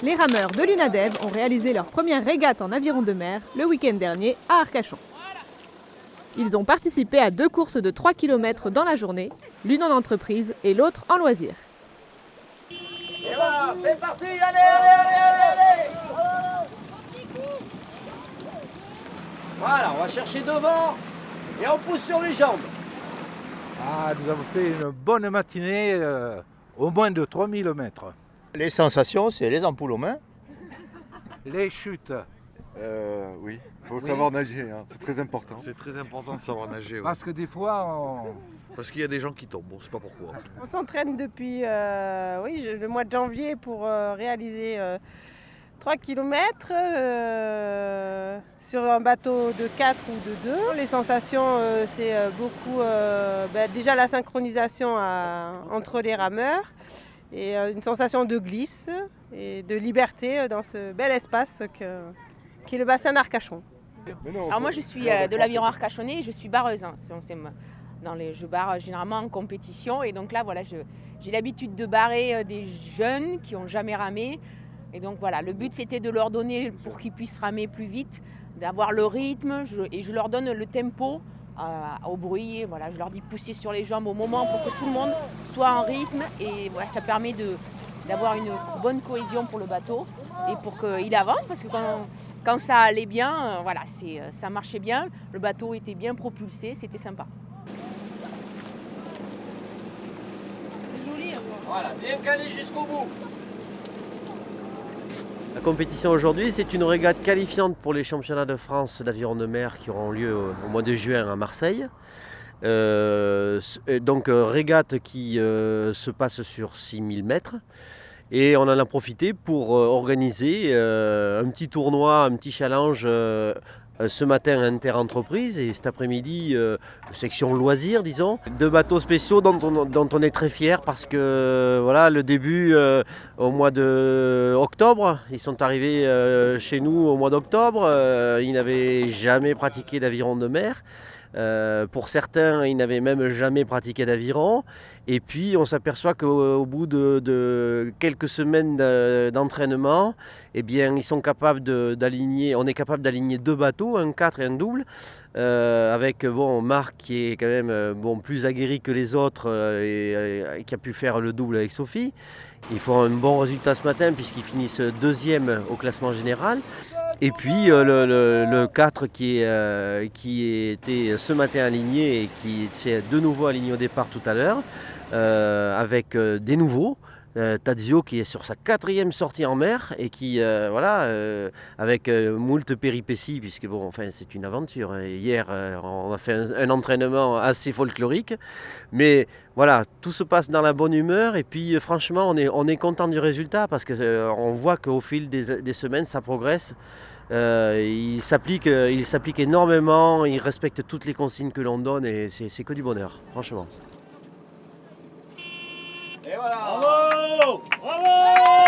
Les rameurs de l'UNADEV ont réalisé leur première régate en aviron de mer le week-end dernier à Arcachon. Ils ont participé à 2 courses de 3 km dans la journée, l'une en entreprise et l'autre en loisir. Et voilà, c'est parti, allez. Voilà, on va chercher devant et on pousse sur les jambes. Nous avons fait une bonne matinée, au moins de 3000 mètres. Les sensations, c'est les ampoules aux mains. Les chutes. Oui, il faut savoir nager, hein. C'est très important. C'est très important de savoir nager. Oui. Parce que des fois, Parce qu'il y a des gens qui tombent, on ne sait pas pourquoi. On s'entraîne depuis le mois de janvier pour réaliser 3 km sur un bateau de 4 ou de 2. Les sensations, c'est beaucoup déjà la synchronisation entre les rameurs et une sensation de glisse et de liberté dans ce bel espace qui est le bassin d'Arcachon. Alors moi je suis de l'aviron arcachonnais et je suis barreuse. Je barre généralement en compétition et donc là voilà, j'ai l'habitude de barrer des jeunes qui n'ont jamais ramé. Et donc voilà, le but c'était de leur donner, pour qu'ils puissent ramer plus vite, d'avoir le rythme et je leur donne le tempo au bruit. Voilà, je leur dis pousser sur les jambes au moment pour que tout le monde soit en rythme et voilà, ça permet d'avoir une bonne cohésion pour le bateau et pour qu'il avance parce que quand ça allait bien, voilà, ça marchait bien, le bateau était bien propulsé, c'était sympa. C'est joli à voir. Voilà, bien calé jusqu'au bout. La compétition aujourd'hui, c'est une régate qualifiante pour les championnats de France d'aviron de mer qui auront lieu au mois de juin à Marseille. Donc régate qui se passe sur 6000 mètres. Et on en a profité pour organiser un petit tournoi, un petit challenge ce matin inter-entreprise et cet après-midi section loisirs, disons. 2 bateaux spéciaux dont on est très fiers parce que voilà, le début au mois d'octobre, ils sont arrivés chez nous au mois d'octobre, ils n'avaient jamais pratiqué d'aviron de mer. Pour certains, ils n'avaient même jamais pratiqué d'aviron. Et puis, on s'aperçoit qu'au bout de quelques semaines d'entraînement, eh bien, ils sont capables on est capable d'aligner 2 bateaux, un 4 et un double, avec Marc qui est quand même plus aguerri que les autres et qui a pu faire le double avec Sophie. Ils font un bon résultat ce matin puisqu'ils finissent 2e au classement général. Et puis le 4 qui était ce matin aligné et qui s'est de nouveau aligné au départ tout à l'heure, avec des nouveaux. Tadzio qui est sur sa 4e sortie en mer et qui, avec moult péripéties, puisque c'est une aventure. Et hier, on a fait un entraînement assez folklorique, mais voilà, tout se passe dans la bonne humeur et puis franchement, on est content du résultat parce qu'on voit qu'au fil des semaines, ça progresse. Il s'applique énormément, il respecte toutes les consignes que l'on donne et c'est que du bonheur, franchement. Et voilà. Bravo! Bravo!